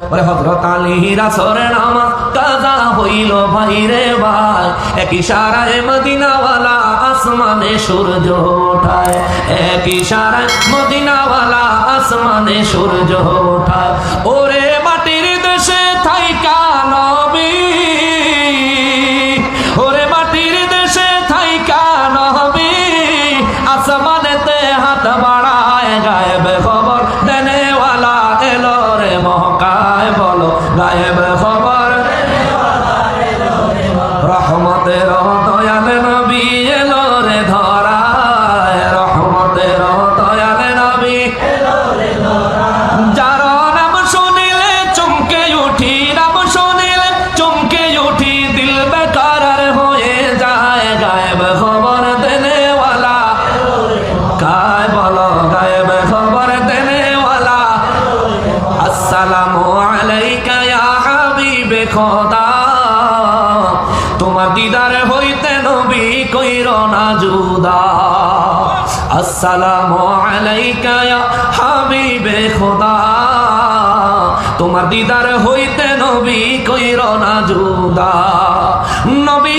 ওরে হযরত আলীর আসরের নামাজ কাজা হইল ভাই রে ভাই, এক ইশারায় মদিনাওয়ালা আসমানে সূর্য ওঠায়, এক ইশারায় মদিনাওয়ালা আসমানে সূর্য ওঠায়। ওরে মাটির দেশে থাইকা নবী, ওরে মাটির দেশে থাইকা নবী, আসমানেতে হাত বাড়ায় গায়েব খবর দেনেওয়ালা এলো রে মহকায়, বলো গায়েব খবর রহমতের দয়াল নবী এলো রে ধরায়, রহমতের দয়াল নবী এলো রে ধরায়। যার নাম শুনিলে চমকে উঠি, নাম শুনিলে চমকে উঠি, দিল বেকারার হয়ে যায়, গায়েব খবর দেনেওয়ালা কায়, বলো গায়েব খবর দেনেওয়ালা। আসসালামু আলাইকা ইয়া হাবিবে খোদা, তোমার দিদার হইতে নবী কইর না জুদা। আসসালামু আলাইকা ইয়া হাবিবে খোদা, তোমার দিদার হইতে নবী কইর না জুদা। নবী